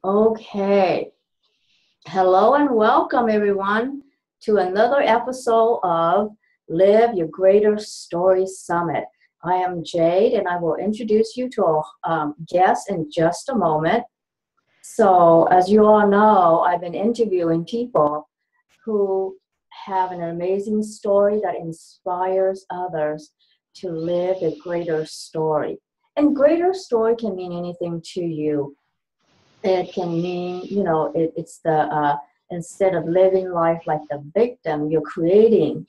Okay. Hello and welcome everyone to another episode of Live Your Greater Story Summit. I am Jade and I will introduce you to our guest in just a moment. So as you all know, I've been interviewing people who have an amazing story that inspires others to live a greater story. And greater story can mean anything to you. It can mean, it's instead of living life like the victim, you're creating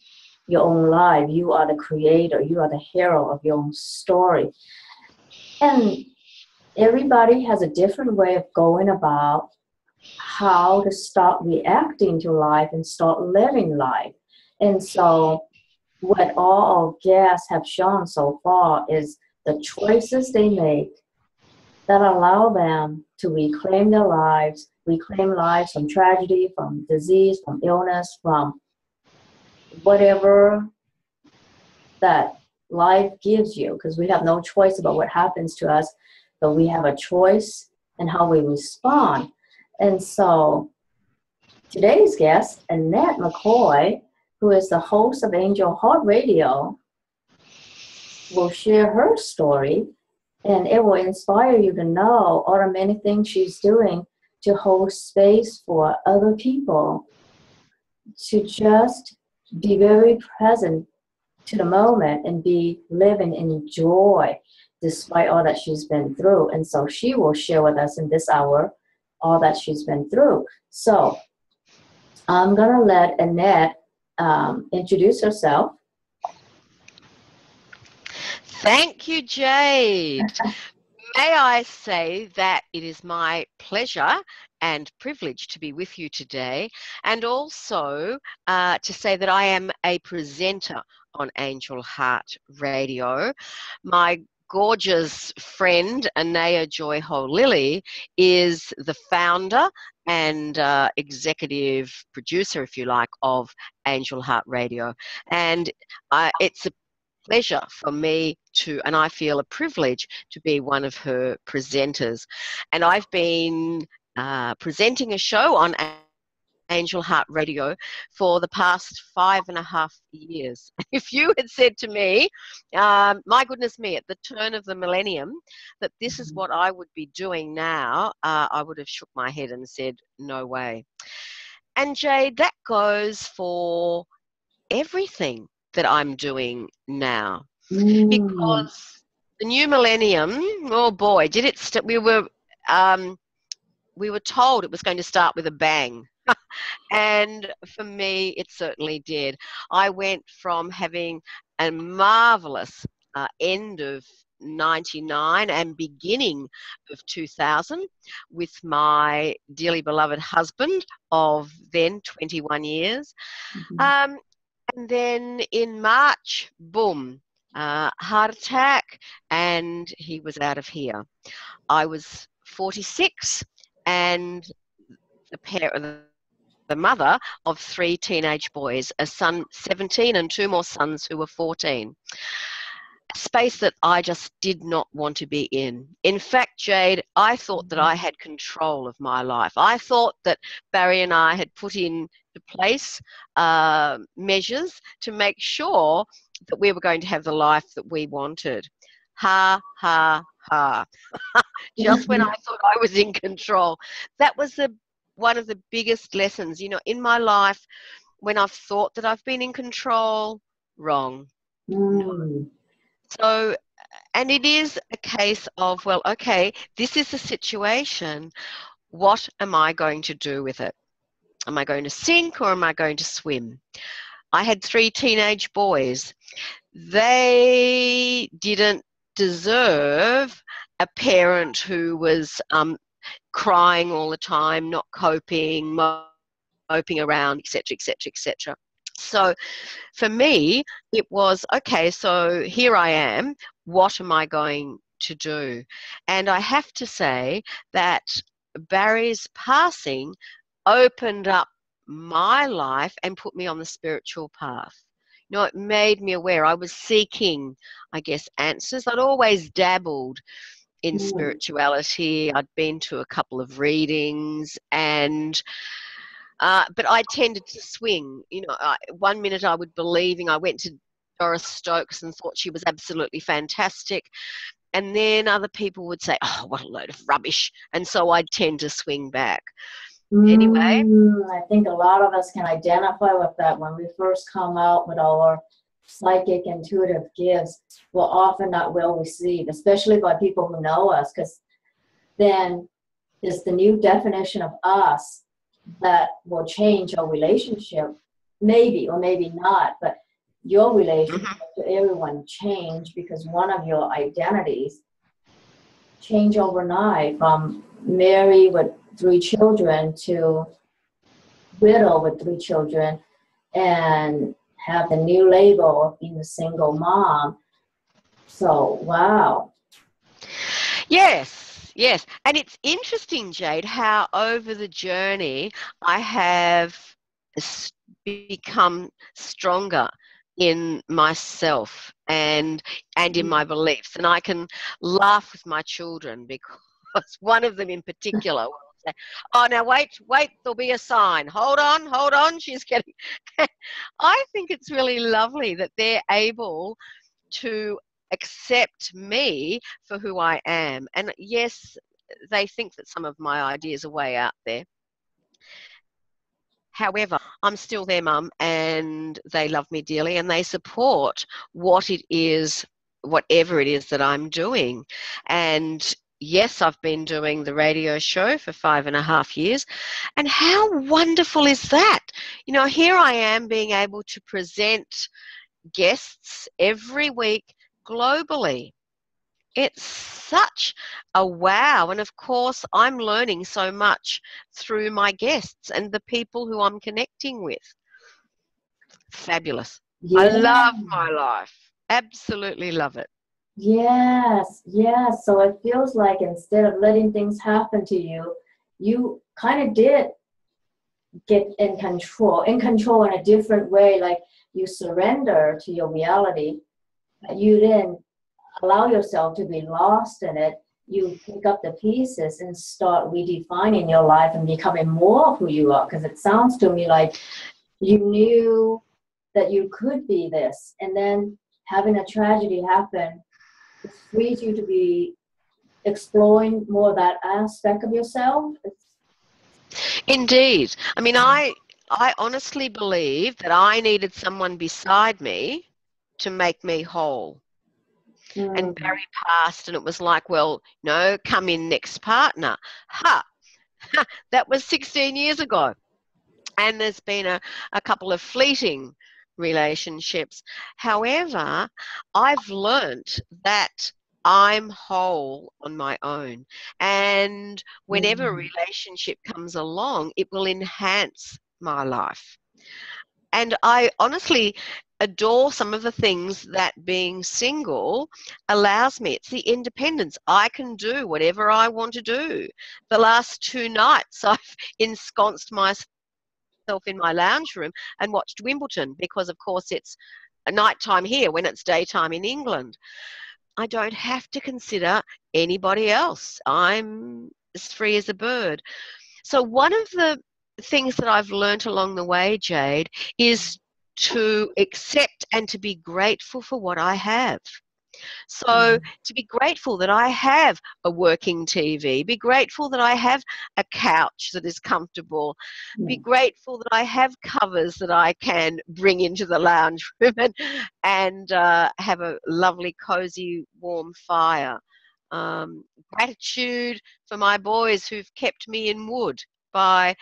your own life. You are the creator. You are the hero of your own story. And everybody has a different way of going about how to start reacting to life and start living life. And so what all our guests have shown so far is the choices they make that allow them to reclaim their lives, reclaim lives from tragedy, from disease, from illness, from whatever that life gives you, because we have no choice about what happens to us, but we have a choice in how we respond. And so today's guest, Annette McCoy, who is the host of Angel Heart Radio, will share her story, and it will inspire you to know all the many things she's doing to hold space for other people, to just be very present to the moment and be living in joy despite all that she's been through. And so she will share with us in this hour all that she's been through. So I'm going to let Annette introduce herself. Thank you, Jade. May I say that it is my pleasure and privilege to be with you today, and also to say that I am a presenter on Angel Heart Radio. My gorgeous friend, Anea Joy Ho Lilly, is the founder and executive producer, if you like, of Angel Heart Radio. And it's a pleasure for me and I feel a privilege to be one of her presenters. And I've been presenting a show on Angel Heart Radio for the past 5.5 years. If you had said to me, my goodness me, at the turn of the millennium, that this is what I would be doing now, I would have shook my head and said, no way. And Jade, that goes for everything that I'm doing now, because the new millennium, oh boy, did it we were told it was going to start with a bang. And for me, it certainly did. I went from having a marvelous end of 99 and beginning of 2000 with my dearly beloved husband of then 21 years. And then in March, boom, heart attack, and he was out of here. I was 46 and the mother of 3 teenage boys, a son 17 and 2 more sons who were 14. A space that I just did not want to be in. In fact, Jade, I thought that I had control of my life. I thought that Barry and I had put into place measures to make sure that we were going to have the life that we wanted. Ha, ha, ha. Just when I thought I was in control. That was one of the biggest lessons, in my life, when I've thought that I've been in control. Wrong. No. So, and it is a case of, well, okay, this is the situation. What am I going to do with it? Am I going to sink or am I going to swim? I had 3 teenage boys. They didn't deserve a parent who was crying all the time, not coping, moping around, etc., etc., etc. So for me, it was, okay, so here I am. What am I going to do? And I have to say that Barry's passing opened up my life and put me on the spiritual path. It made me aware. I was seeking, I guess, answers. I'd always dabbled in Mm. spirituality. I'd been to a couple of readings, and but I tended to swing. You know, one minute I would believing. I went to Doris Stokes and thought she was absolutely fantastic, and then other people would say, "Oh, what a load of rubbish," and so I'd tend to swing back. Anyway. I think a lot of us can identify with that when we first come out with our psychic intuitive gifts. We're often not well received, especially by people who know us, because then there's the new definition of us that will change our relationship, maybe or maybe not, but your relationship to everyone change because one of your identities change overnight from Mary with 3 children to widow with 3 children and have the new label of being a single mom. So, wow. Yes, yes. And it's interesting, Jade, how over the journey I have become stronger in myself and in my beliefs. And I can laugh with my children because one of them in particular will say, "Oh, now wait, there'll be a sign. Hold on, she's getting..." I think it's really lovely that they're able to accept me for who I am. And yes, they think that some of my ideas are way out there. However, I'm still their mum and they love me dearly and they support whatever it is that I'm doing. And yes, I've been doing the radio show for 5.5 years. And how wonderful is that? You know, here I am being able to present guests every week globally. It's such a wow. And of course, I'm learning so much through my guests and the people who I'm connecting with. Fabulous. I Yeah. love my life. Absolutely love it. Yes, yes. So it feels like instead of letting things happen to you, you kind of did get in control in a different way. Like you surrender to your reality. You then allow yourself to be lost in it. You pick up the pieces and start redefining your life and becoming more of who you are. Because it sounds to me like you knew that you could be this, and then having a tragedy happen frees you to be exploring more of that aspect of yourself. Indeed. I mean, I honestly believe that I needed someone beside me to make me whole. And Mm. Barry passed and it was like, well, no, come in next partner. Ha! That was 16 years ago. And there's been a couple of fleeting relationships. However, I've learnt that I'm whole on my own. And whenever a relationship comes along, it will enhance my life. And I honestly adore some of the things that being single allows me. It's the independence. I can do whatever I want to do. The last 2 nights I've ensconced myself in my lounge room and watched Wimbledon because, of course, it's a nighttime here when it's daytime in England. I don't have to consider anybody else. I'm as free as a bird. So one of the things that I've learnt along the way, Jade, is to accept and to be grateful for what I have. So to be grateful that I have a working TV, be grateful that I have a couch that is comfortable, be grateful that I have covers that I can bring into the lounge room and have a lovely, cozy, warm fire. Gratitude for my boys who've kept me in wood by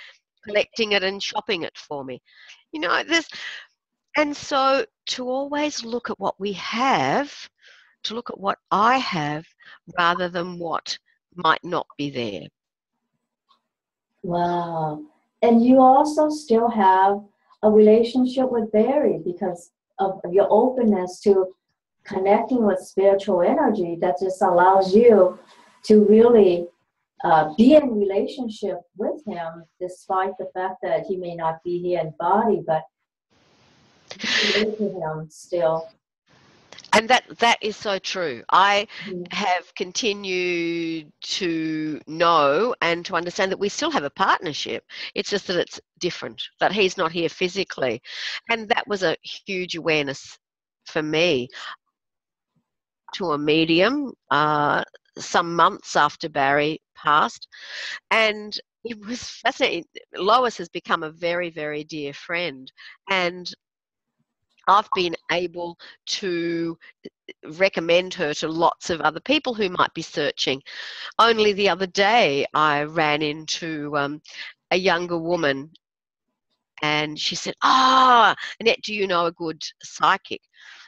collecting it and chopping it for me. You know, and so to always look at what we have, to look at what I have rather than what might not be there. Wow. And you also still have a relationship with Barry because of your openness to connecting with spiritual energy that just allows you to really be in relationship with him despite the fact that he may not be here in body, but be with him still. And that is so true. I Mhm. have continued to know and to understand that we still have a partnership. It's just that it's different, that he's not here physically. And that was a huge awareness for me. To a medium some months after Barry passed, and it was fascinating. Lois has become a very, very dear friend, and I've been able to recommend her to lots of other people who might be searching. Only the other day, I ran into a younger woman, and she said, "Ah, Annette, do you know a good psychic?"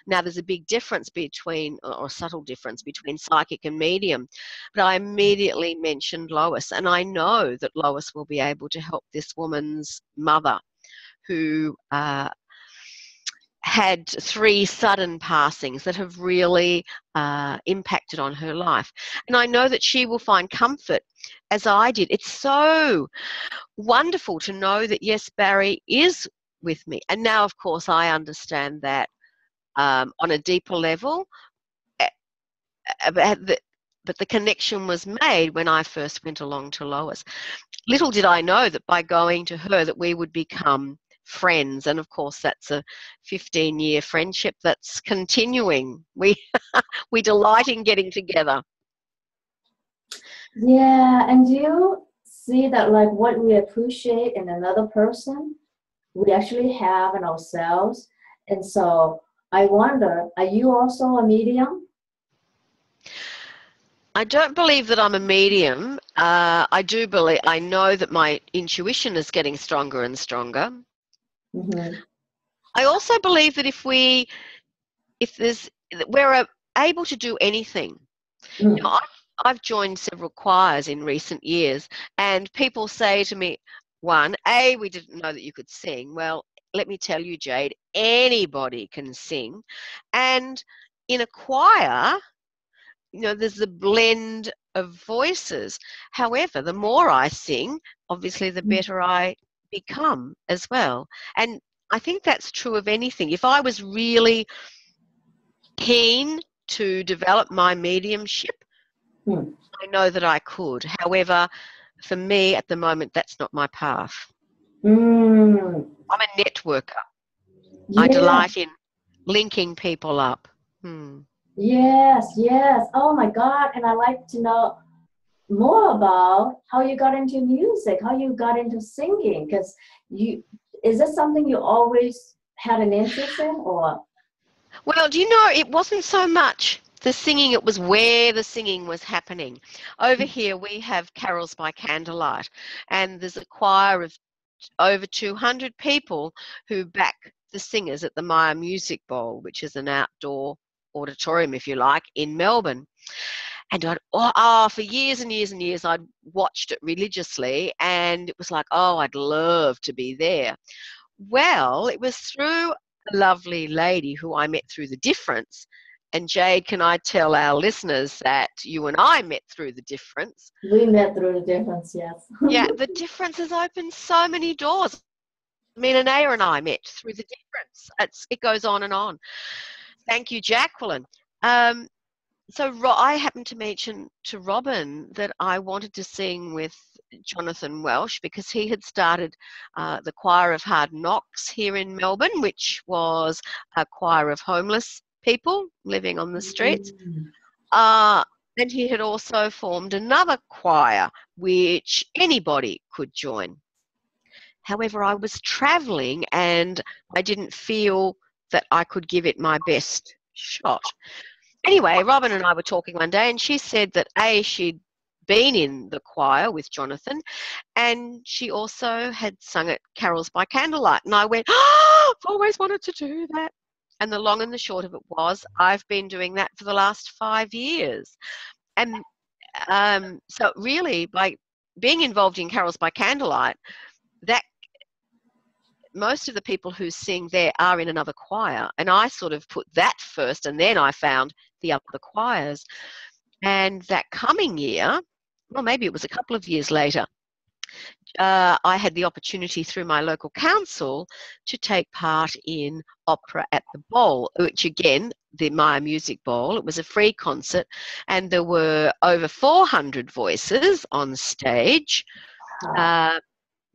Now, there's a big difference between, or a subtle difference between psychic and medium. But I immediately mentioned Lois, and I know that Lois will be able to help this woman's mother who had 3 sudden passings that have really impacted on her life. And I know that she will find comfort as I did. It's so wonderful to know that, yes, Barry is with me. And now, of course, I understand that on a deeper level, about but the connection was made when I first went along to Lois. Little did I know that by going to her that we would become friends, and of course that's a 15-year friendship that's continuing. We delight in getting together. Yeah, and do you see that like what we appreciate in another person, we actually have in ourselves? And so I wonder, are you also a medium? I don't believe that I'm a medium. I know that my intuition is getting stronger and stronger. Mm-hmm. I also believe that if there's we're able to do anything. You know, Mm. I've joined several choirs in recent years, and people say to me, one, we didn't know that you could sing. Well, let me tell you, Jade, anybody can sing. And in a choir, there's a blend of voices. However, the more I sing, obviously, the better I become as well. And I think that's true of anything. If I was really keen to develop my mediumship, Mm. I know that I could. However, for me at the moment, that's not my path. Mm. I'm a networker. I Yeah. delight in linking people up. Yes, yes. Oh my God. And I'd like to know more about how you got into music, how you got into singing, because is this something you always had an interest in, or? Well, do you know, it wasn't so much the singing, it was where the singing was happening. Over here, we have carols by candlelight, and there's a choir of over 200 people who back the singers at the Maya Music Bowl, which is an outdoor auditorium, if you like, in Melbourne. And for years and years and years, I'd watched it religiously, and it was like, oh, I'd love to be there. Well, it was through a lovely lady who I met through the difference. And Jade, can I tell our listeners that you and I met through the difference? We met through the difference, yes. Yeah, the difference has opened so many doors. I mean, Anea and I met through the difference. It goes on and on. Thank you, Jacqueline. So I happened to mention to Robin that I wanted to sing with Jonathan Welsh because he had started the Choir of Hard Knocks here in Melbourne, which was a choir of homeless people living on the streets. Mm. And he had also formed another choir which anybody could join. However, I was travelling and I didn't feel that I could give it my best shot. Anyway, Robin and I were talking one day, and she said that she'd been in the choir with Jonathan, and she also had sung at carols by candlelight. And I went, oh, I've always wanted to do that. And the long and the short of it was, I've been doing that for the last 5 years. And so really, by being involved in carols by candlelight, that most of the people who sing there are in another choir. And I sort of put that first, and then I found the other choirs. And that coming year, well, maybe it was a couple of years later, I had the opportunity through my local council to take part in Opera at the Bowl, which again, the Maya Music Bowl, it was a free concert, and there were over 400 voices on stage,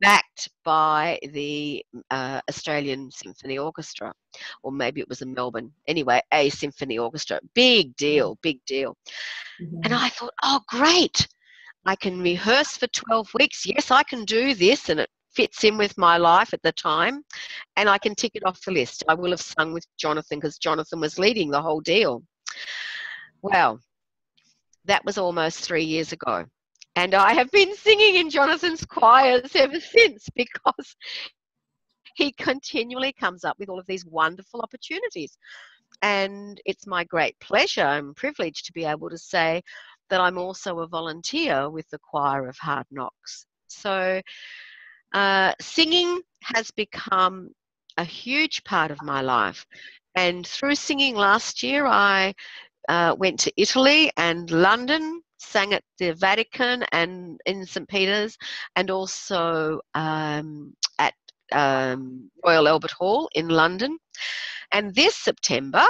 backed by the Australian Symphony Orchestra, or maybe it was in Melbourne. Anyway, a symphony orchestra. Big deal, big deal. And I thought, oh, great. I can rehearse for 12 weeks. Yes, I can do this, and it fits in with my life at the time, and I can tick it off the list. I will have sung with Jonathan because Jonathan was leading the whole deal. Well, that was almost 3 years ago. And I have been singing in Jonathan's choirs ever since, because he continually comes up with all of these wonderful opportunities. And it's my great pleasure and privilege to be able to say that I'm also a volunteer with the Choir of Hard Knocks. So singing has become a huge part of my life. And through singing last year, I went to Italy and London, sang at the Vatican and in St. Peter's, and also at Royal Albert Hall in London. And this September,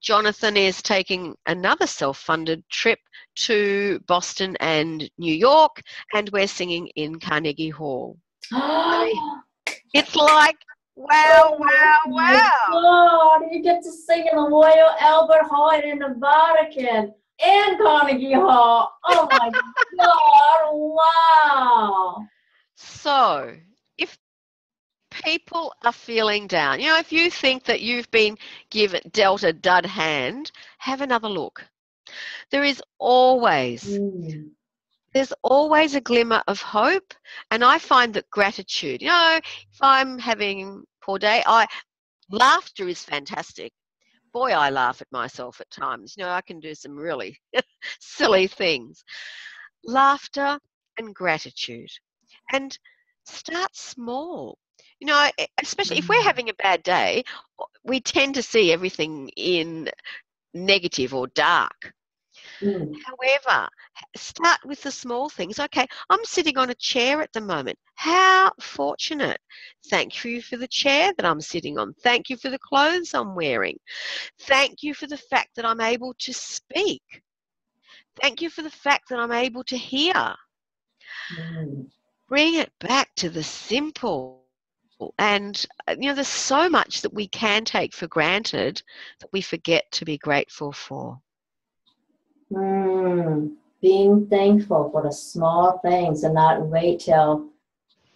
Jonathan is taking another self-funded trip to Boston and New York, and we're singing in Carnegie Hall. It's like, wow, wow, wow. God, you get to sing in the Royal Albert Hall and in the Vatican and Carnegie Hall. Oh my God, wow. So, if people are feeling down, you know, if you think that you've been dealt a dud hand, have another look. There is always, there's always a glimmer of hope. And I find that gratitude, you know, if I'm having a poor day, laughter is fantastic. Boy, I laugh at myself at times. You know, I can do some really silly things. Laughter and gratitude. And start small. You know, especially if we're having a bad day, we tend to see everything in negative or dark. However, start with the small things. Okay, I'm sitting on a chair at the moment. How fortunate. Thank you for the chair that I'm sitting on. Thank you for the clothes I'm wearing. Thank you for the fact that I'm able to speak. Thank you for the fact that I'm able to hear. Bring it back to the simple. And, you know, there's so much that we can take for granted that we forget to be grateful for. Being thankful for the small things and not wait till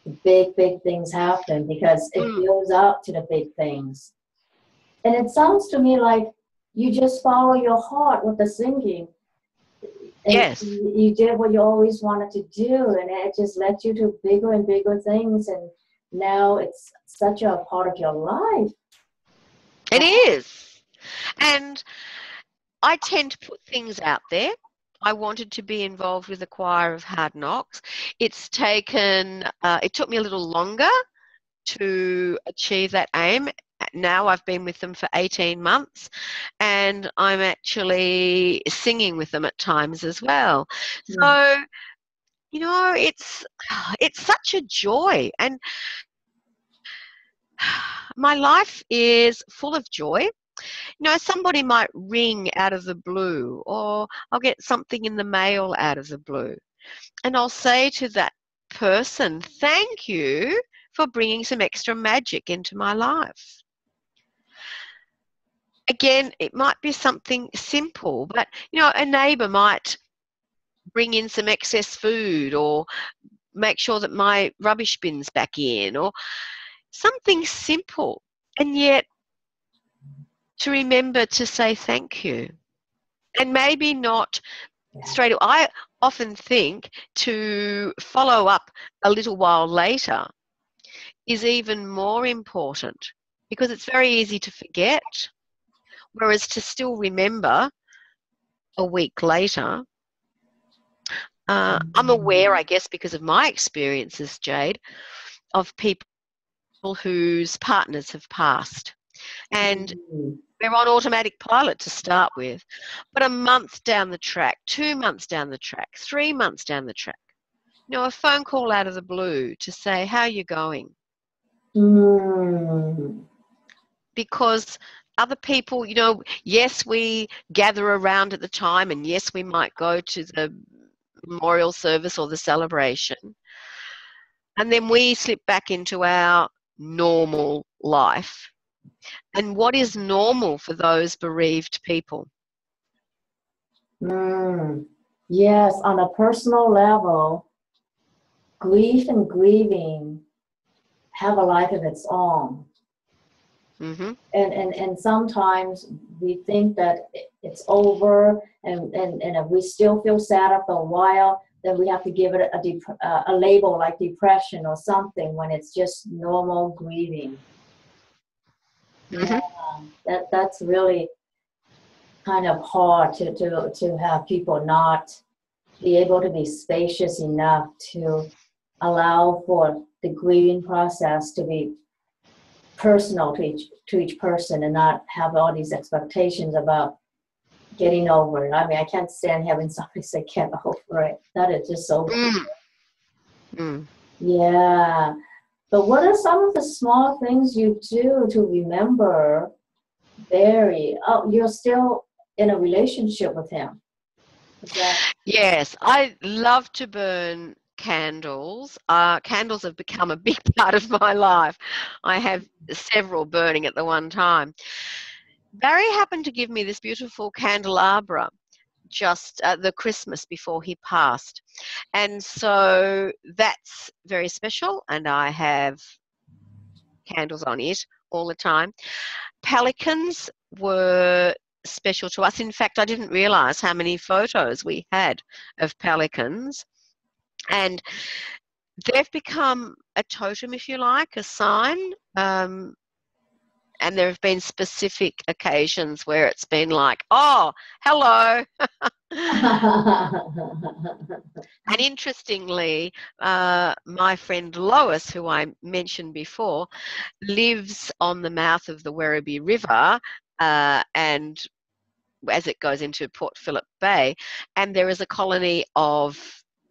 the big things happen, because it builds up to the big things. And it sounds to me like you just follow your heart with the singing. And yes. You did what you always wanted to do, and it just led you to bigger and bigger things, and now it's such a part of your life. It is. And I tend to put things out there. I wanted to be involved with the Choir of Hard Knocks. It's taken, it took me a little longer to achieve that aim. Now I've been with them for 18 months, and I'm actually singing with them at times as well. So, you know, it's such a joy, and my life is full of joy. You know, somebody might ring out of the blue, or I'll get something in the mail out of the blue, and I'll say to that person, thank you for bringing some extra magic into my life. Again, it might be something simple, but, you know, a neighbour might bring in some excess food, or make sure that my rubbish bin's back in, or something simple, and yet to remember to say thank you. And maybe not straight away. I often think to follow up a little while later is even more important, because it's very easy to forget, whereas to still remember a week later. I'm aware, I guess, because of my experiences, Jade, of people whose partners have passed. And we're on automatic pilot to start with. But a month down the track, 2 months down the track, 3 months down the track, You know, a phone call out of the blue to say, how are you going? Mm. Because other people, you know, yes, we gather around at the time, and yes, we might go to the memorial service or the celebration, and then we slip back into our normal life. And what is normal for those bereaved people? Mm. Yes, on a personal level, grief and grieving have a life of its own. Mm-hmm. And sometimes we think that it's over, and if we still feel sad after a while, then we have to give it a label like depression or something, when it's just normal grieving. Mm-hmm. Yeah, that's really kind of hard to have people not be able to be spacious enough to allow for the grieving process to be personal to each person, and not have all these expectations about getting over it. I mean, I can't stand having somebody say get over it. That is just so Mm. yeah. But what are some of the small things you do to remember Barry? Oh, you're still in a relationship with him. Is that Yes, I love to burn candles. Candles have become a big part of my life. I have several burning at the one time. Barry happened to give me this beautiful candelabra just the Christmas before he passed. And so that's very special, and I have candles on it all the time. Pelicans were special to us. In fact, I didn't realize how many photos we had of pelicans. And they've become a totem, if you like, a sign. And there have been specific occasions where it's been like, oh, hello. And interestingly, my friend Lois, who I mentioned before, lives on the mouth of the Werribee River, and as it goes into Port Phillip Bay, and there is a colony of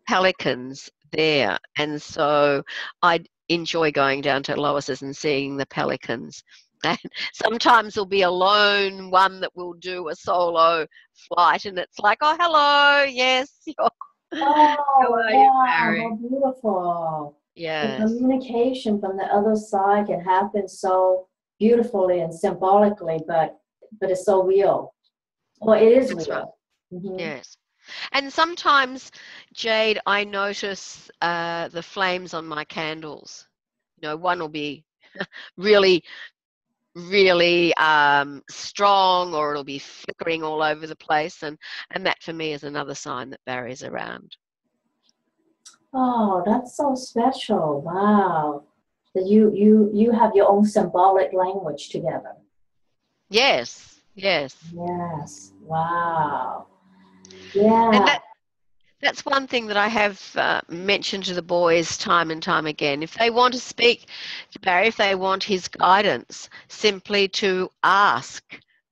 pelicans there. And so I enjoy going down to Lois's and seeing the pelicans. And sometimes there'll be a lone one that will do a solo flight, and it's like, oh, hello, yes, how Oh, are you, wow, how Barry? beautiful. The Yes, communication from the other side can happen so beautifully and symbolically, but it's so real. Well, it is that's right. real. Hmm. Yes. And sometimes, Jade, I notice the flames on my candles. You know, one will be really, really strong, or it'll be flickering all over the place. And that for me is another sign that Barry's around. Oh, that's so special. Wow. That you have your own symbolic language together. Yes, yes. Yes. Wow. And Yeah. that's one thing that I have mentioned to the boys time and time again. If they want to speak to Barry, if they want his guidance, simply to ask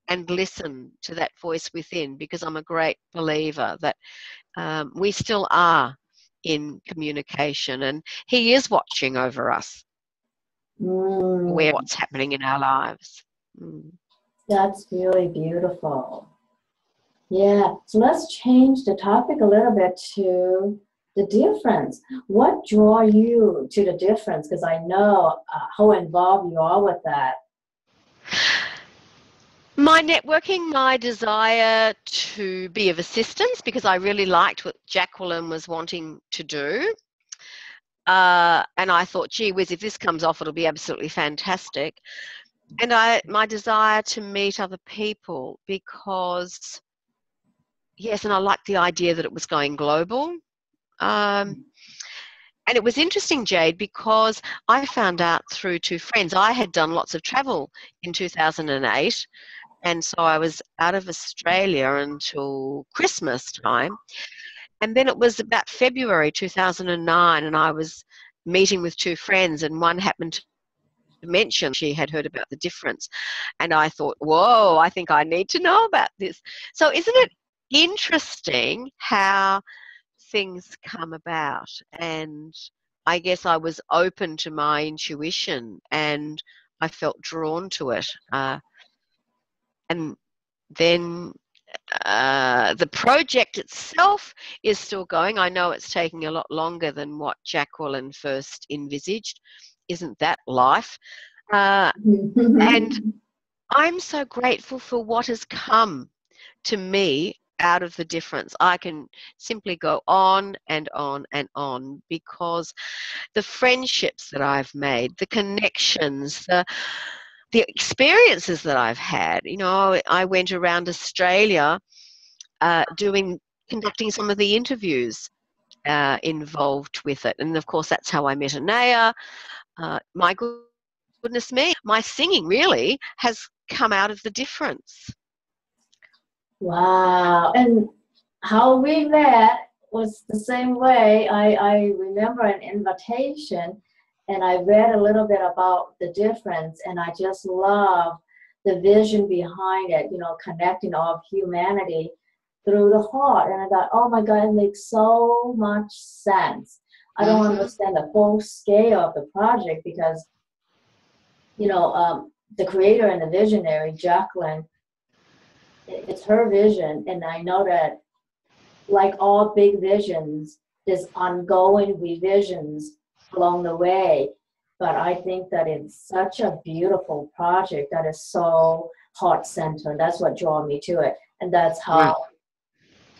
and listen to that voice within, because I'm a great believer that we still are in communication, and he is watching over us, Mm, aware of what's happening in our lives. Mm. that's really beautiful. Yeah, so let's change the topic a little bit to the difference. What draw you to the difference? Because I know how involved you are with that. My networking, my desire to be of assistance, because I really liked what Jacqueline was wanting to do. And I thought, gee whiz, if this comes off, it'll be absolutely fantastic. And my desire to meet other people, because, yes, and I liked the idea that it was going global. Um, and it was interesting, Jade, because I found out through two friends. I had done lots of travel in 2008. And so I was out of Australia until Christmas time. And then it was about February 2009, and I was meeting with two friends, and one happened to mention she had heard about the difference. And I thought, whoa, I think I need to know about this. So isn't it interesting how things come about, and I guess I was open to my intuition, and I felt drawn to it. And then the project itself is still going. I know it's taking a lot longer than what Jacqueline first envisaged. Isn't that life? And I'm so grateful for what has come to me out of the difference. I can simply go on and on and on, because the friendships that I've made, the connections, the experiences that I've had. You know, I went around Australia conducting some of the interviews involved with it. And of course, that's how I met Anea. My goodness me, my singing really has come out of the difference. Wow. And how we met was the same way. I remember an invitation, and I read a little bit about the difference, and I just love the vision behind it, you know, connecting all of humanity through the heart. And I thought, oh my God, it makes so much sense. I don't understand the full scale of the project because, you know, the creator and the visionary, Jacqueline, it's her vision. And I know that, like all big visions, there's ongoing revisions along the way. But I think that it's such a beautiful project that is so heart-centered. That's what drew me to it. And that's how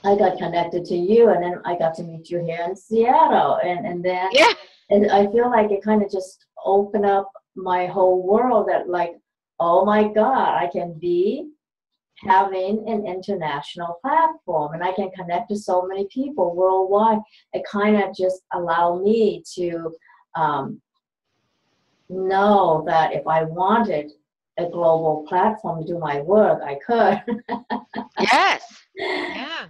I got connected to you. And then I got to meet you here in Seattle. And then and I feel like it kind of just opened up my whole world that, like, oh my God, I can be having an international platform and I can connect to so many people worldwide. It kind of just allowed me to know that if I wanted a global platform to do my work, I could. Yes. Yeah.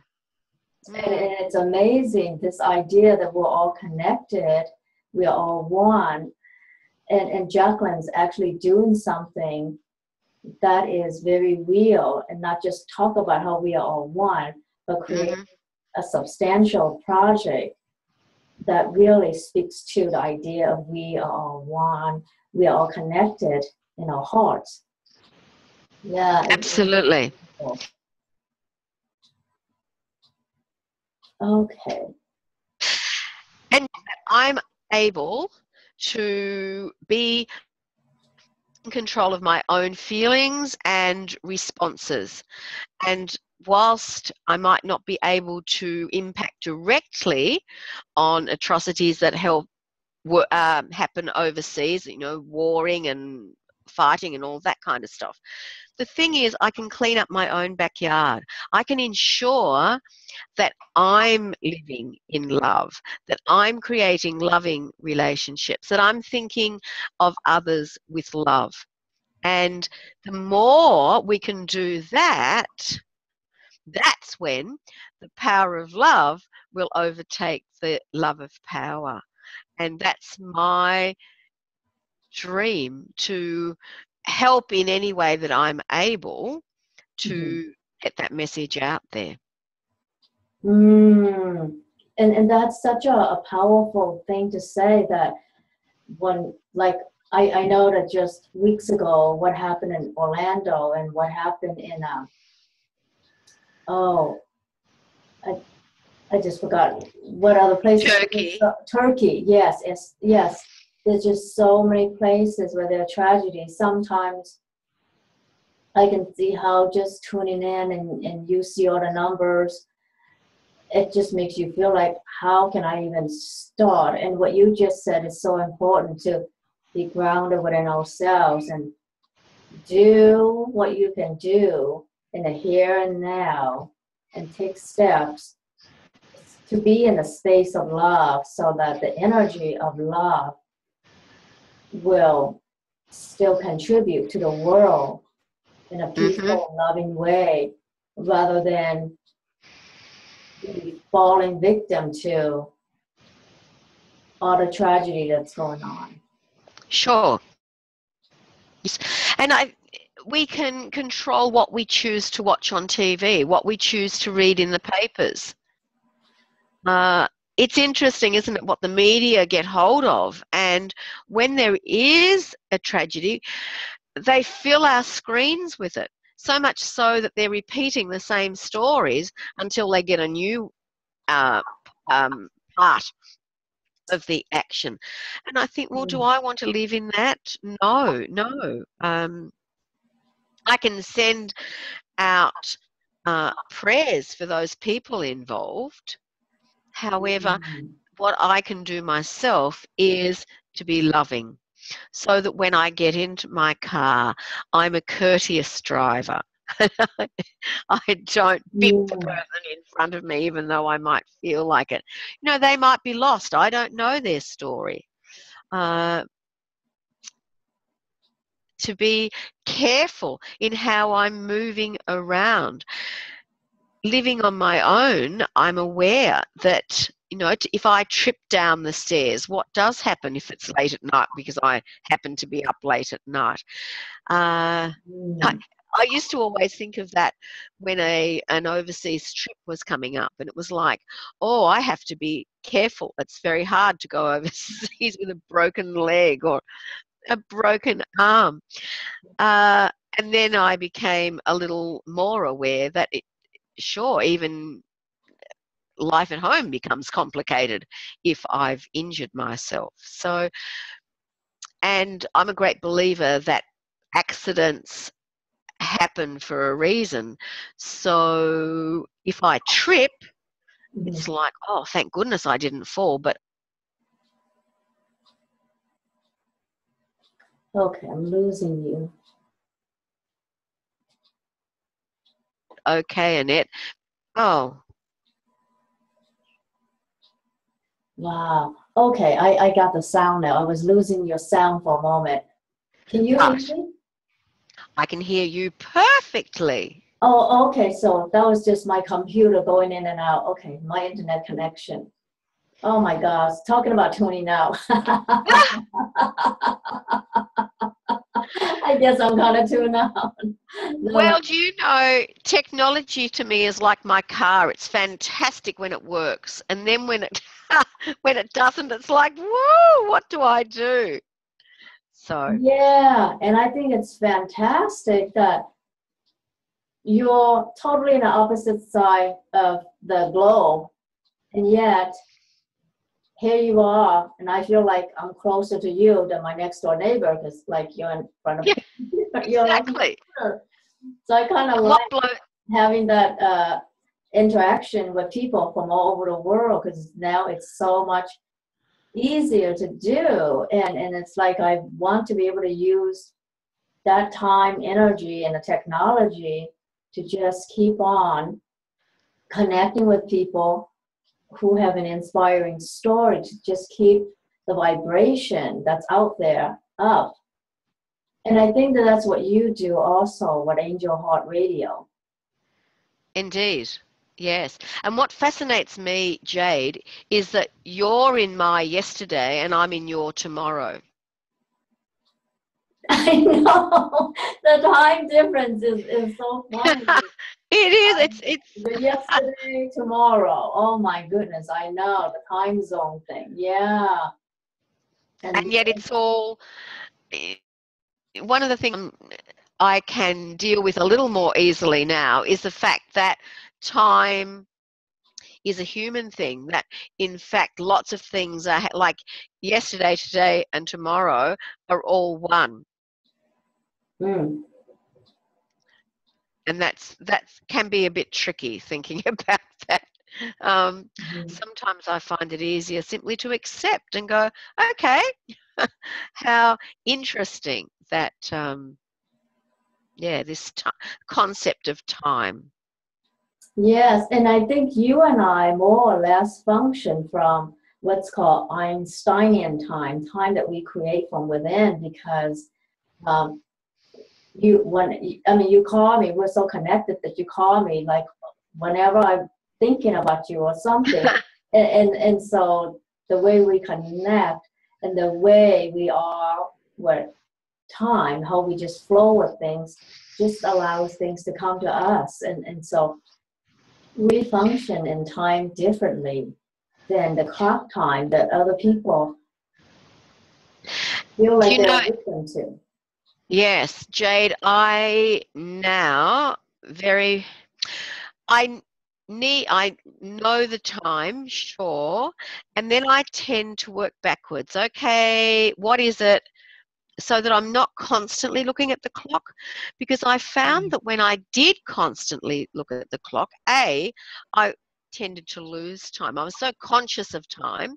And it's amazing, this idea that we're all connected, we're all one. And Jacqueline's actually doing something that is very real, and not just talk about how we are all one, but create a substantial project that really speaks to the idea of we are all one, we are all connected in our hearts. Yeah. Absolutely. Okay. And I'm able to be in control of my own feelings and responses. And whilst I might not be able to impact directly on atrocities that happen overseas, you know, warring and fighting and all that kind of stuff, the thing is, I can clean up my own backyard. I can ensure that I'm living in love, that I'm creating loving relationships, that I'm thinking of others with love. And the more we can do that, that's when the power of love will overtake the love of power. And that's my dream, to help in any way that I'm able to get that message out there. And that's such a powerful thing to say, that when, like, I know that just weeks ago what happened in Orlando and what happened in I just forgot what other places. Turkey, yes. There's just so many places where there are tragedies. Sometimes I can see how just tuning in and you see all the numbers, it just makes you feel like, how can I even start? And what you just said is so important, to be grounded within ourselves and do what you can do in the here and now, and take steps to be in a space of love, so that the energy of love will still contribute to the world in a peaceful, loving way, rather than falling victim to all the tragedy that's going on. Sure. And we can control what we choose to watch on TV, what we choose to read in the papers. It's interesting, isn't it, what the media get hold of? And when there is a tragedy, they fill our screens with it. So much so that they're repeating the same stories until they get a new part of the action. And I think, well, do I want to live in that? No, no. I can send out prayers for those people involved. However, what I can do myself is to be loving, so that when I get into my car, I'm a courteous driver. I don't bip the person in front of me, even though I might feel like it. You know, they might be lost. I don't know their story. To be careful in how I'm moving around. Living on my own, I'm aware that, you know, if I trip down the stairs, what does happen if it's late at night because I happen to be up late at night? I used to always think of that when an overseas trip was coming up, and it was like, oh, I have to be careful. It's very hard to go overseas with a broken leg or a broken arm. And then I became a little more aware that sure, even life at home becomes complicated if I've injured myself. So, and I'm a great believer that accidents happen for a reason. So if I trip, it's like, oh, thank goodness I didn't fall. But okay, I'm losing you. Okay, Annette. Oh. Wow. Okay, I got the sound now. I was losing your sound for a moment. Can you hear me? I can hear you perfectly. Oh, okay. So that was just my computer going in and out. Okay, my internet connection. Oh my gosh, talking about tuning out. I guess I'm gonna tune out. Well, do you know, technology to me is like my car. It's fantastic when it works, and then when it when it doesn't, it's like, whoa, what do I do? So yeah, and I think it's fantastic that you're totally on the opposite side of the globe, and yet here you are, and I feel like I'm closer to you than my next door neighbor because, like, you're in front of me. exactly. So I kind of like having that interaction with people from all over the world because now it's so much easier to do, and it's like I want to be able to use that time, energy, and the technology to just keep on connecting with people who have an inspiring story, to just keep the vibration that's out there up. And I think that that's what you do also with Angel Heart Radio. Indeed. Yes. And what fascinates me, Jade, is that you're in my yesterday and I'm in your tomorrow. I know. The time difference is so funny. It is. It's the yesterday, tomorrow. Oh my goodness, I know. The time zone thing. Yeah. And yet it's all, one of the things I can deal with a little more easily now is the fact that time is a human thing, that in fact lots of things are like yesterday, today and tomorrow are all one. And that can be a bit tricky thinking about that. Sometimes I find it easier simply to accept and go, okay, how interesting that, this concept of time. Yes, and I think you and I more or less function from what's called Einsteinian time that we create from within, because you call me, we're so connected that you call me like whenever I'm thinking about you or something. and so the way we connect and the way we are with time, how we just flow with things, just allows things to come to us. And so we function in time differently. than the clock time that other people feel Do like you know, they're listened to. yes, Jade, I now very, I I know the time, sure, and then I tend to work backwards. Okay, what is it? So that I'm not constantly looking at the clock, because I found that when I did constantly look at the clock, I tended to lose time. I was so conscious of time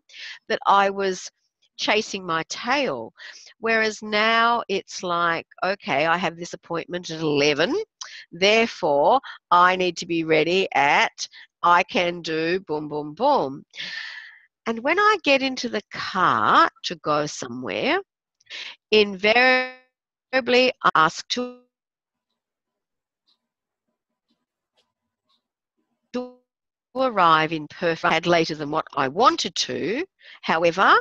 that I was chasing my tail. Whereas now it's like, okay, I have this appointment at 11, therefore I need to be ready at, I can do boom, boom, boom. And when I get into the car to go somewhere, invariably I ask to arrive in perfect. I had later than what I wanted to. However,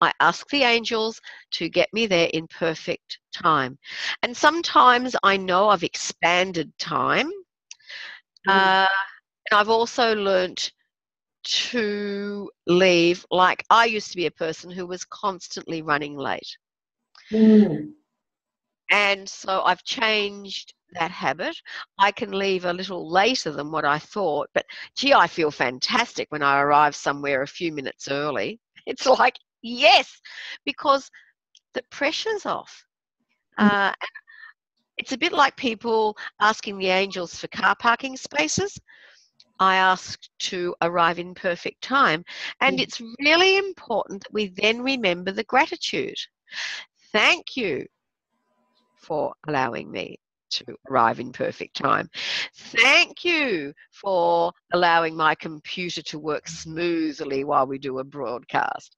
I ask the angels to get me there in perfect time. And sometimes I know I've expanded time. And I've also learnt to leave. Like, I used to be a person who was constantly running late. Mm. And so I've changed that habit. I can leave a little later than what I thought, but gee, I feel fantastic when I arrive somewhere a few minutes early. It's like, yes, because the pressure's off. It's a bit like people asking the angels for car parking spaces. I asked to arrive in perfect time. And it's really important that we then remember the gratitude. Thank you for allowing me to arrive in perfect time. Thank you for allowing my computer to work smoothly while we do a broadcast.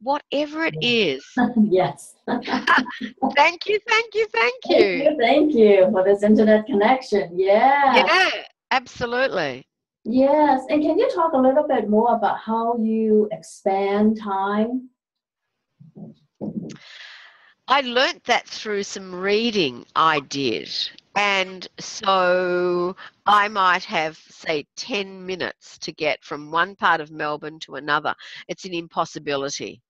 Whatever it is. Yes. Thank you, thank you, thank you. Thank you for this internet connection. Yeah. Yeah, absolutely. Yes. And can you talk a little bit more about how you expand time? I learnt that through some reading I did. And so I might have, say, 10 minutes to get from one part of Melbourne to another. It's an impossibility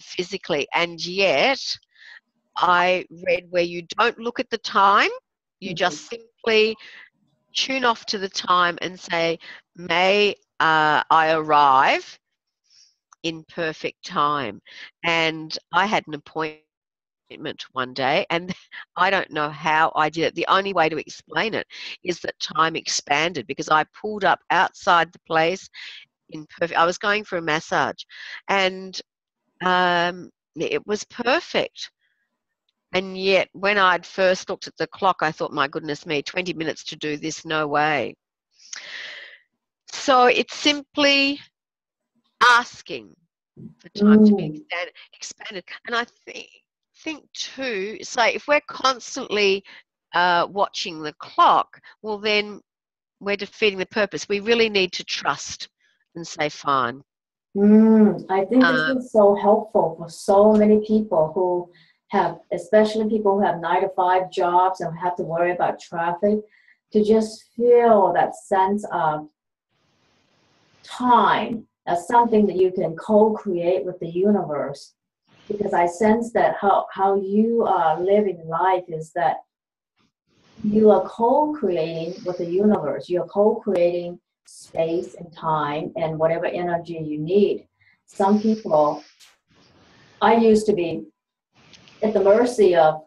physically. And yet I read where you don't look at the time, you just simply tune off to the time and say, may I arrive in perfect time. And I had an appointment one day, and I don't know how I did it. The only way to explain it is that time expanded, because I pulled up outside the place in perfect. I was going for a massage, and it was perfect. And yet, when I'd first looked at the clock, I thought, my goodness me, 20 minutes to do this? No way. So it's simply asking for time to be expanded. And I think too, say, if we're constantly watching the clock, well, then we're defeating the purpose. We really need to trust and say, fine. I think this is so helpful for so many people who have, especially people who have 9-to-5 jobs and have to worry about traffic, to just feel that sense of time as something that you can co-create with the universe. Because I sense that how you are living life is that you are co-creating with the universe. You're co-creating space and time and whatever energy you need. Some people, I used to be at the mercy of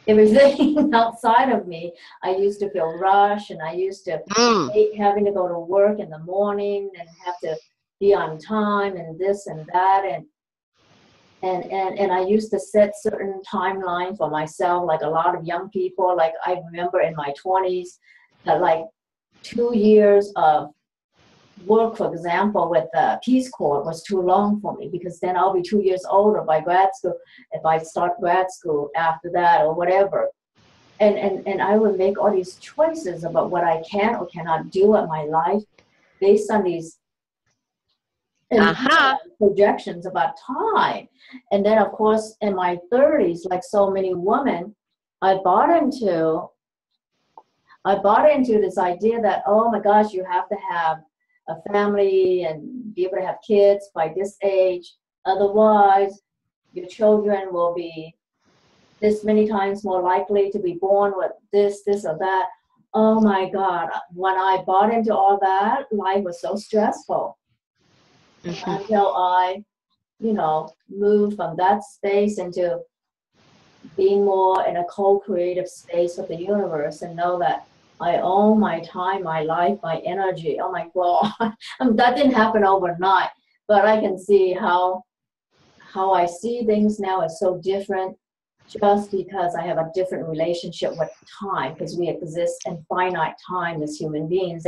everything outside of me. I used to feel rushed, and I used to hate having to go to work in the morning and have to be on time and this and that. And I used to set certain timelines for myself, like a lot of young people. Like I remember in my 20s that like 2 years of work, for example, with the Peace Corps was too long for me, because then I'll be 2 years older by grad school, if I start grad school after that or whatever. And I would make all these choices about what I can or cannot do in my life based on these projections about time. And then, of course, in my 30s, like so many women, I bought into this idea that, oh my gosh, you have to have a family and be able to have kids by this age. Otherwise, your children will be this many times more likely to be born with this or that. Oh my God. When I bought into all that, life was so stressful until I, moved from that space into being more in a co-creative space with the universe and know that I own my time, my life, my energy. Oh my God. That didn't happen overnight, but I can see how I see things now is so different just because I have a different relationship with time, because we exist in finite time as human beings,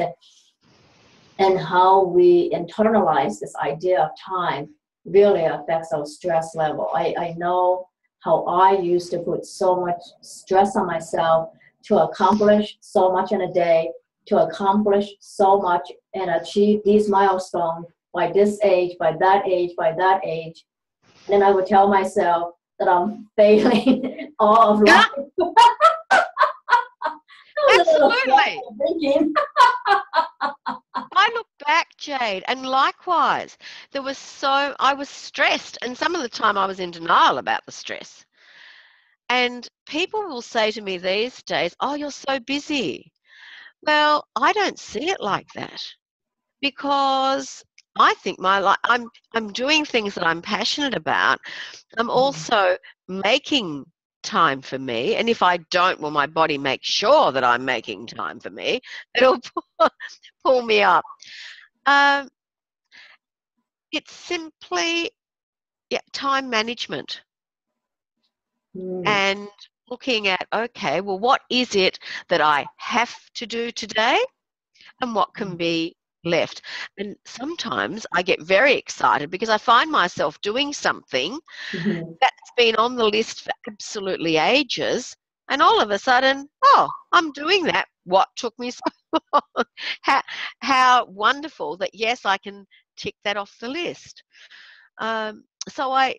and how we internalize this idea of time really affects our stress level. I know how I used to put so much stress on myself to accomplish so much in a day, to accomplish so much and achieve these milestones by this age, by that age, by that age. And then I would tell myself that I'm failing all of life. Absolutely. I look back, Jade, and likewise, I was stressed, and some of the time I was in denial about the stress. And people will say to me these days, "Oh, you're so busy." Well, I don't see it like that, because I think my life, I'm doing things that I'm passionate about. I'm also making time for me, and if I don't, well, my body makes sure that I'm making time for me. It'll pull me up. It's simply time management and looking at, okay, well, what is it that I have to do today and what can be left? And sometimes I get very excited because I find myself doing something that's been on the list for absolutely ages, and all of a sudden, oh, I'm doing that. What took me so long? How wonderful that, yes, I can tick that off the list. So I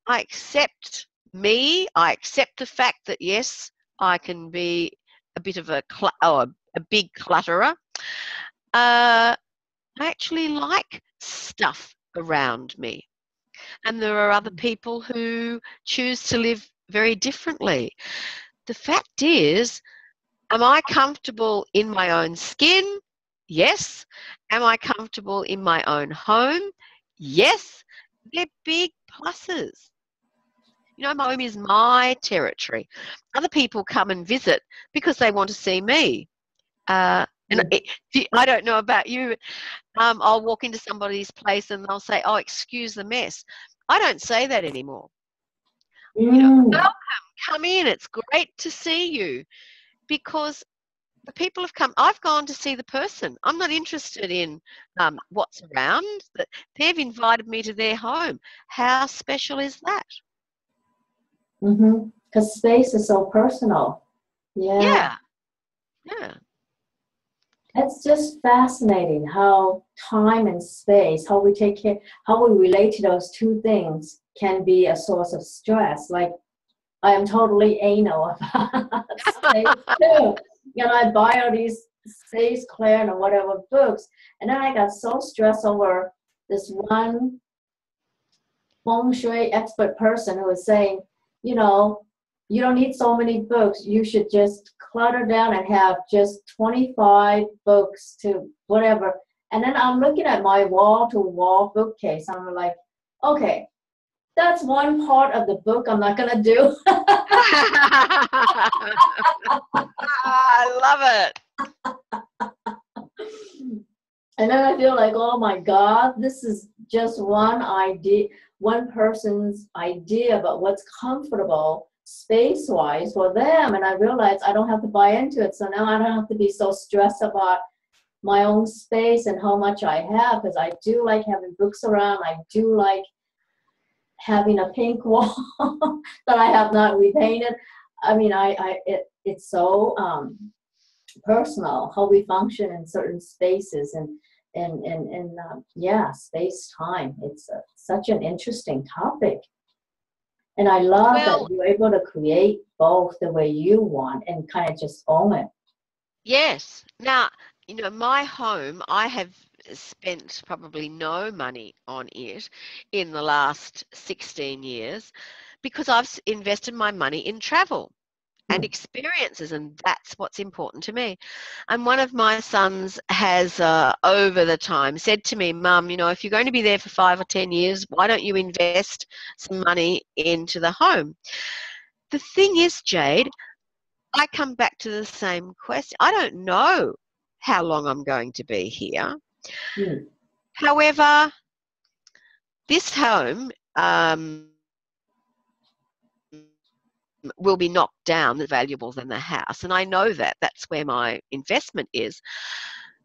accept me. I accept the fact that, yes, I can be a bit of a big clutterer. I actually like stuff around me. And there are other people who choose to live very differently. The fact is, am I comfortable in my own skin? Yes. Am I comfortable in my own home? Yes. They're big pluses. My home is my territory. Other people come and visit because they want to see me. I don't know about you. I'll walk into somebody's place and they'll say, "Oh, excuse the mess." I don't say that anymore. Welcome, come in. It's great to see you, because the people have come. I've gone to see the person. I'm not interested in what's around. They've invited me to their home. How special is that? Because space is so personal. Yeah. It's just fascinating how time and space, how we take care, how we relate to those two things can be a source of stress. Like, I am totally anal about space too. I buy all these Space Clear and whatever books, and then I got so stressed over this one feng shui expert person who was saying, you don't need so many books. You should just clutter down and have just 25 books to whatever. And then I'm looking at my wall-to-wall bookcase. I'm like, okay, that's one part of the book I'm not going to do. I love it. And then I feel like, oh my God, this is just one idea, one person's idea about what's comfortable space-wise for them. And I realized I don't have to buy into it. So now I don't have to be so stressed about my own space and how much I have, because I do like having books around. I do like having a pink wall that I have not repainted. I mean, it's so personal how we function in certain spaces and space-time. It's such an interesting topic. And I love that you're able to create both the way you want and kind of just own it. Yes. Now, you know, my home, I have spent probably no money on it in the last 16 years because I've invested my money in travel and Hmm. experiences, and that's what's important to me. And one of my sons has, over the time, said to me, Mum, you know, if you're going to be there for 5 or 10 years, why don't you invest some money into the home? The thing is, Jade, I come back to the same question. I don't know how long I'm going to be here. Hmm. However, this home will be knocked down, the valuable than the house. And I know that. That's where my investment is.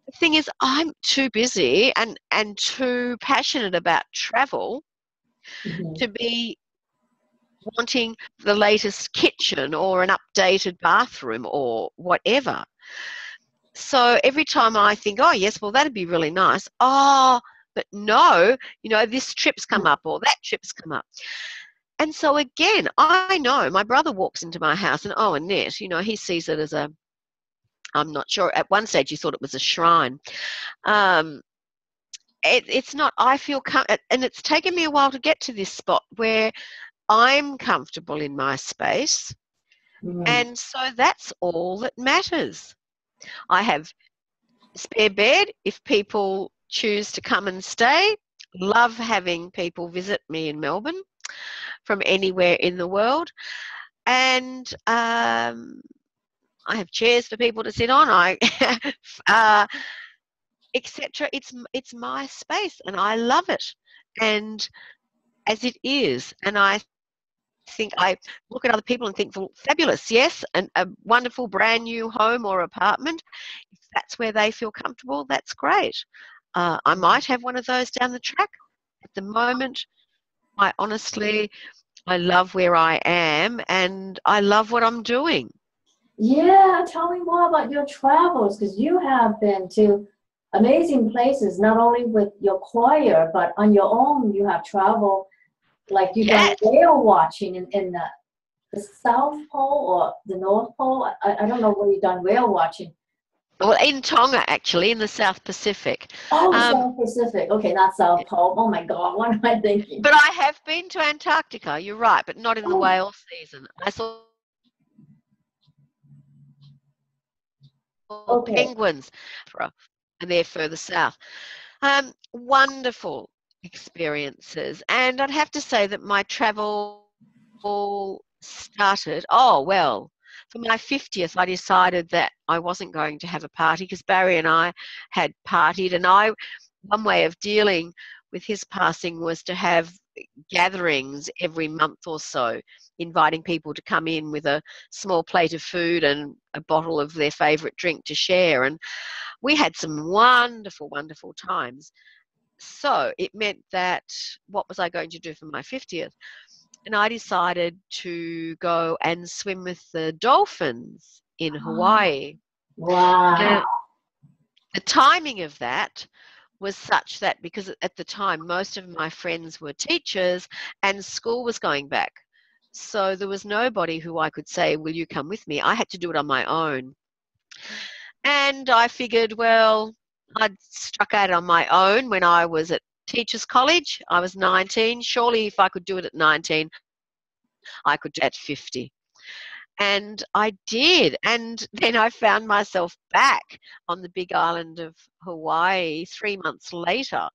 The thing is, I'm too busy and too passionate about travel Mhm. to be wanting the latest kitchen or an updated bathroom or whatever. So every time I think, oh, yes, well, that'd be really nice. Oh, but no, you know, this trip's come up or that trip's come up. And so again, I know my brother walks into my house and, oh, Annette, you know, he sees it as a, I'm not sure, at one stage he thought it was a shrine. Um, it's not, I feel, and it's taken me a while to get to this spot where I'm comfortable in my space. Mhm. And so that's all that matters. I have spare bed if people choose to come and stay. Love having people visit me in Melbourne from anywhere in the world. And I have chairs for people to sit on. Uh, etc. It's my space, and I love it, and as it is. And I think I look at other people and think, well, fabulous, yes, and a wonderful brand new home or apartment. If that's where they feel comfortable, that's great. I might have one of those down the track. At the moment, I honestly, I love where I am, and I love what I'm doing. Yeah, tell me more about your travels because you have been to amazing places, not only with your choir, but on your own. You have traveled, like you've done Yes. whale watching in the South Pole or the North Pole. I don't know where you've done whale watching. Well, in Tonga, actually, in the South Pacific. Oh, the Um, South Pacific. Okay, not South Pole. Oh my God, what am I thinking? but I have been to Antarctica, you're right, but not in the Oh, whale season. I saw okay. penguins, and they're further south. Wonderful experiences. And I'd have to say that my travel started, oh, well, for my 50th, I decided that I wasn't going to have a party because Barry and I had partied. And one way of dealing with his passing was to have gatherings every month or so, inviting people to come in with a small plate of food and a bottle of their favourite drink to share. And we had some wonderful, wonderful times. So it meant that what was I going to do for my 50th? And I decided to go and swim with the dolphins in Hawaii. Wow. Now, the timing of that was such that because at the time most of my friends were teachers and school was going back. So there was nobody who I could say, will you come with me? I had to do it on my own. And I figured, well, I'd struck out on my own when I was at teachers college. I was 19. Surely if I could do it at 19, I could do it at 50. And I did. And then I found myself back on the big island of Hawaii 3 months later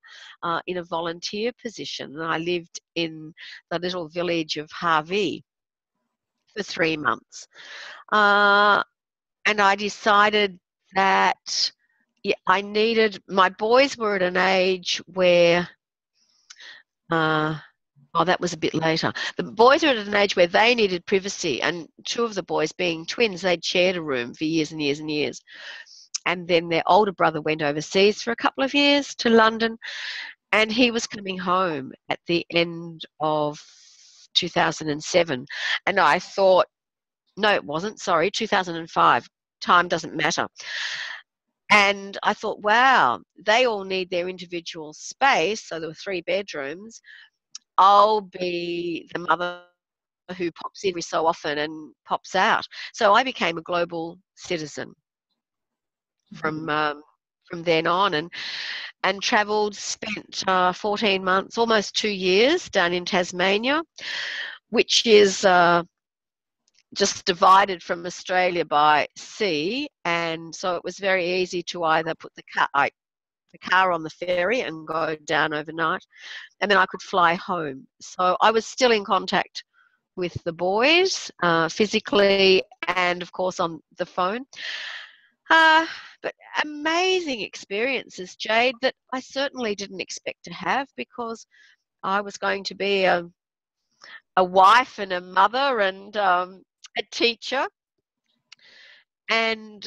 in a volunteer position. And I lived in the little village of Harvey for 3 months. Uh, and I decided that I needed, my boys were at an age where, uh, oh, that was a bit later. The boys were at an age where they needed privacy, and two of the boys, being twins, they'd shared a room for years and years and years. And then their older brother went overseas for a couple of years to London, and he was coming home at the end of 2007. And I thought, no, it wasn't, sorry, 2005. Time doesn't matter. And I thought, wow, they all need their individual space. So there were 3 bedrooms. I'll be the mother who pops in every so often and pops out. So I became a global citizen from from then on, and travelled, spent 14 months, almost 2 years down in Tasmania, which is just divided from Australia by sea, and so it was very easy to either put the car on the ferry and go down overnight, and then I could fly home. So I was still in contact with the boys physically and, of course, on the phone. But amazing experiences, Jade, that I certainly didn't expect to have, because I was going to be a wife and a mother and a teacher. And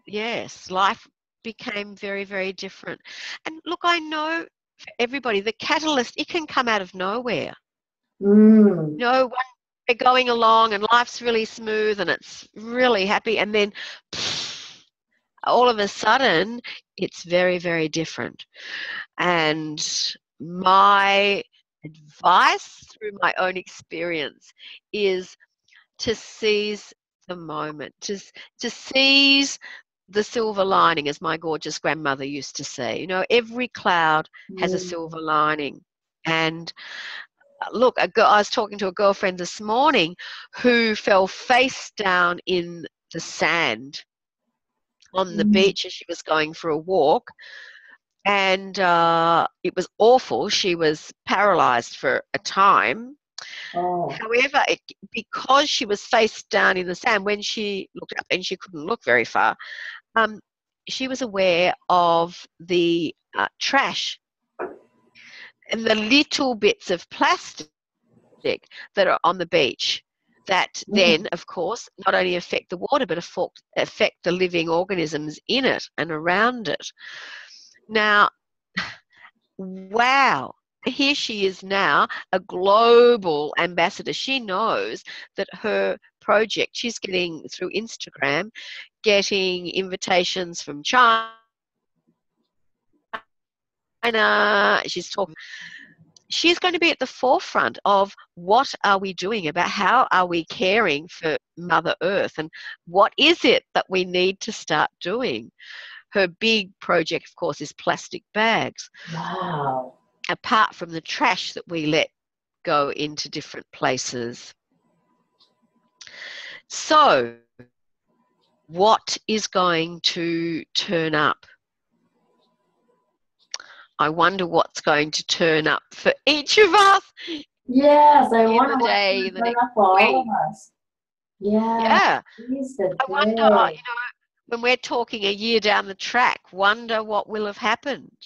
yes, life became very, very different. And look, I know for everybody, the catalyst, it can come out of nowhere. Mm. You know, one, they're going along and life's really smooth and it's really happy, and then all of a sudden it's very, very different. And my advice through my own experience is to seize the moment, to seize the silver lining, as my gorgeous grandmother used to say. You know, every cloud has a silver lining. And look, I was talking to a girlfriend this morning who fell face down in the sand on the beach as she was going for a walk. And it was awful. She was paralyzed for a time. Oh. However, because she was face down in the sand, when she looked up, and she couldn't look very far, she was aware of the trash and the little bits of plastic that are on the beach that then, of course, not only affect the water, but affect the living organisms in it and around it. Now, wow, here she is now, a global ambassador. She knows that her project, she's getting through Instagram, getting invitations from China. She's going to be at the forefront of what are we doing about how are we caring for Mother Earth, and what is it that we need to start doing. Her big project, of course, is plastic bags. Wow. Apart from the trash that we let go into different places. So, what is going to turn up? I wonder what's going to turn up for each of us. Yes, I in wonder the what's day, going in to the turn next up for all week. of us. Yeah. Yeah. It's the I wonder, day. you know, when we're talking a year down the track, wonder what will have happened.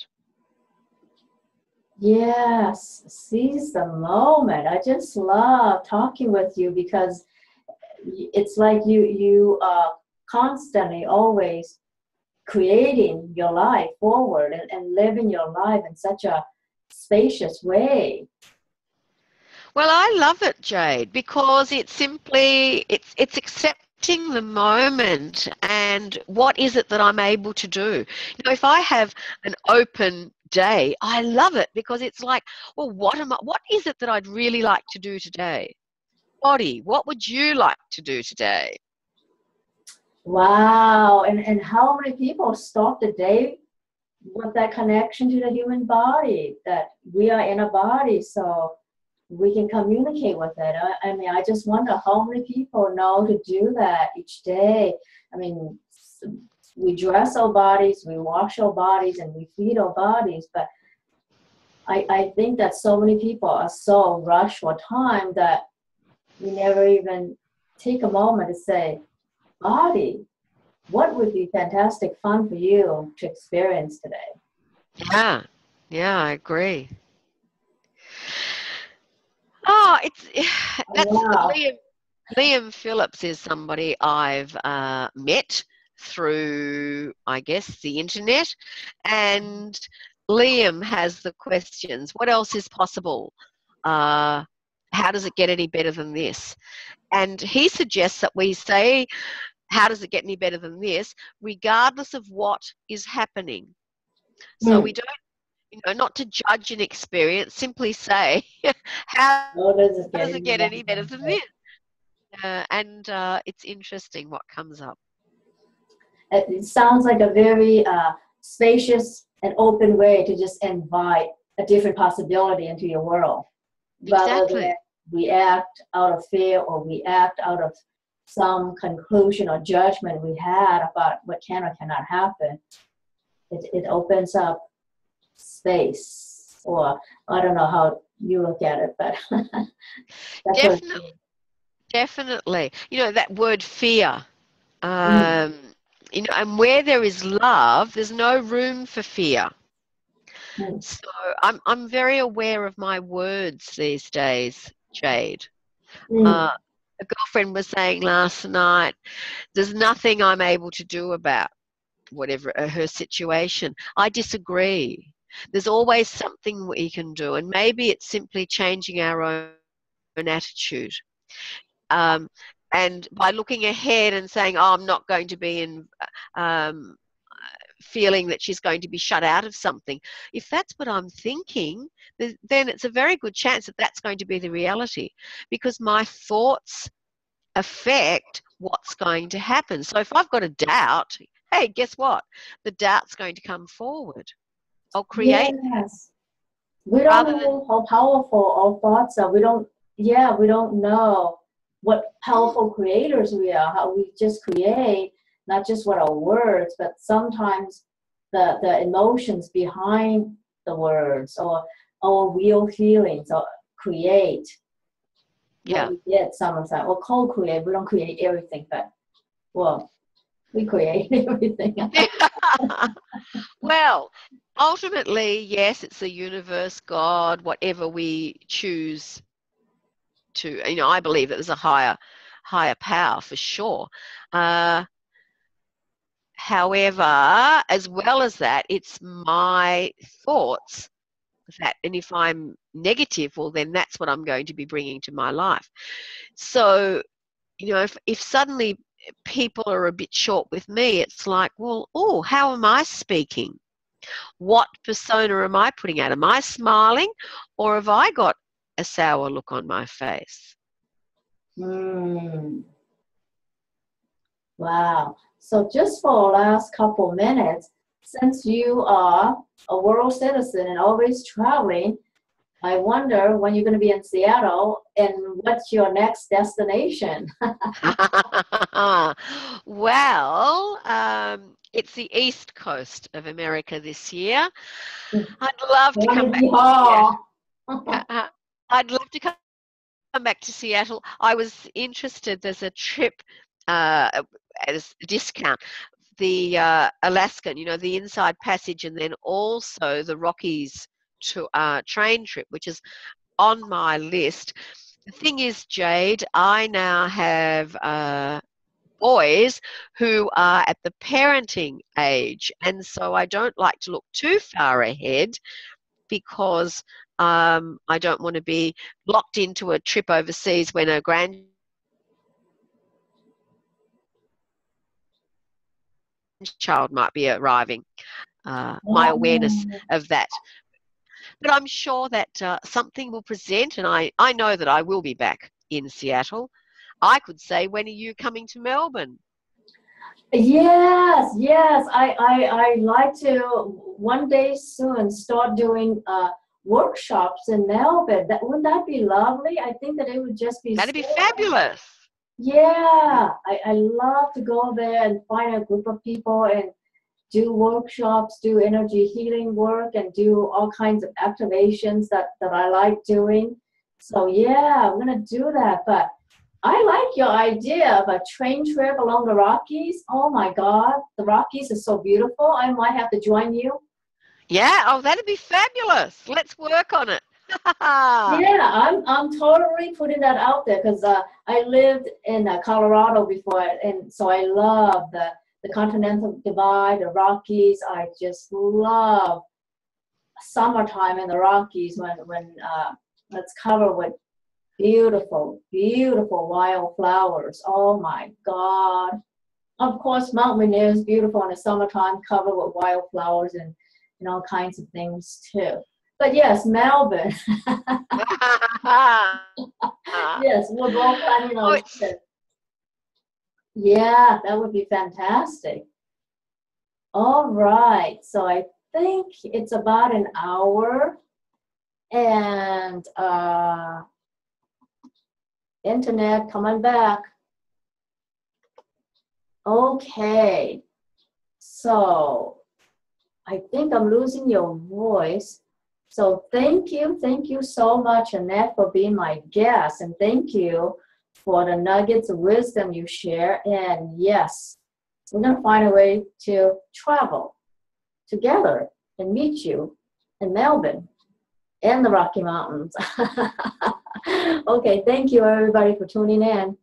Yes, seize the moment. I just love talking with you, because it's like you are constantly always creating your life forward, and living your life in such a spacious way. Well, I love it, Jade, because it's simply, it's accepting the moment and what is it that I'm able to do. You know, if I have an open day, I love it, because it's like, well, what is it that I'd really like to do today? Body, what would you like to do today? Wow. And how many people start the day with that connection to the human body, that we are in a body, so we can communicate with it. I mean, I just wonder how many people know to do that each day. I mean, we dress our bodies, we wash our bodies, and we feed our bodies, but I think that so many people are so rushed for time that we never even take a moment to say, body, what would be fantastic fun for you to experience today? Yeah, I agree. Oh, that's Wow. Liam Phillips is somebody I've met through, I guess, the internet, and Liam has the questions. What else is possible? How does it get any better than this? And he suggests that we say, how does it get any better than this, regardless of what is happening. So we don't, you know, not to judge an experience, simply say, how How does it get does it any get better any better than than this? this? And it's interesting what comes up. It sounds like a very spacious and open way to just invite a different possibility into your world, rather Exactly. than we act out of fear or we act out of some conclusion or judgment we had about what can or cannot happen. It opens up space, or I don't know how you look at it, but that's what. Definitely. Definitely. You know, that word fear. Mm, You know, and where there is love, there's no room for fear. mm, So I'm very aware of my words these days, Jade. mm. A girlfriend was saying last night, there's nothing I'm able to do about whatever her situation. I disagree. There's always something we can do, and maybe it's simply changing our own attitude. Um, and by looking ahead and saying, "Oh, I'm not going to be in," um, feeling that she's going to be shut out of something. If that's what I'm thinking, then it's a very good chance that that's going to be the reality, because my thoughts affect what's going to happen. So if I've got a doubt, hey, guess what? The doubt's going to come forward. I'll create Yes. We don't rather than. know how powerful our thoughts are. We don't know what Mm, powerful creators we are, how we just create, not just what our words, but sometimes the emotions behind the words, or our real feelings, or create what yeah. we get some of that. Or co-create. We don't create everything, but, well, we create everything. Well, ultimately, yes, it's the universe, God, whatever we choose to. You know, I believe that there's a higher power for sure. Uh, However, as well as that, it's my thoughts that, and if I'm negative, well, then that's what I'm going to be bringing to my life. So, you know, if suddenly people are a bit short with me, it's like, well, oh, how am I speaking? What persona am I putting out? Am I smiling, or have I got a sour look on my face? Hmm. Wow. So just for the last couple minutes, since you are a world citizen and always traveling, I wonder when you're going to be in Seattle and what's your next destination? Well, it's the east coast of America this year. I'd love to come back Carnegie to Seattle. Hall. I'd love to come back to Seattle. I was interested. There's a trip at a discount. The Alaskan, you know, the Inside Passage, and then also the Rockies to train trip, which is on my list. The thing is, Jade, I now have boys who are at the parenting age, and so I don't like to look too far ahead, because I don't want to be locked into a trip overseas when a grandchild might be arriving. My awareness Oh, of that. But I'm sure that something will present, and I know that I will be back in Seattle. I could say, when are you coming to Melbourne? yes, yes. I like to one day soon start doing workshops in Melbourne. Wouldn't that be lovely? I think that it would just be That'd be so. fabulous. Yeah, I love to go there and find a group of people and do workshops, do energy healing work, and do all kinds of activations that I like doing. So yeah, I'm gonna do that. But I like your idea of a train trip along the Rockies. Oh my God, the Rockies is so beautiful. I might have to join you. Yeah, oh, that'd be fabulous. Let's work on it. Yeah, I'm totally putting that out there because I lived in Colorado before, and so I love the Continental Divide, the Rockies. I just love summertime in the Rockies when it's covered with beautiful, beautiful wildflowers. Oh my God! Of course, Mount Rainier is beautiful in the summertime, covered with wildflowers and all kinds of things too. But yes, Melbourne. Yes, we're both planning Oh, on. Yeah, that would be fantastic. All right. So I think it's about an hour. And internet coming back. Okay. So I think I'm losing your voice. So thank you so much, Annette, for being my guest. And thank you for the nuggets of wisdom you share. And yes, we're going to find a way to travel together and meet you in Melbourne and the Rocky Mountains. Okay, thank you everybody for tuning in.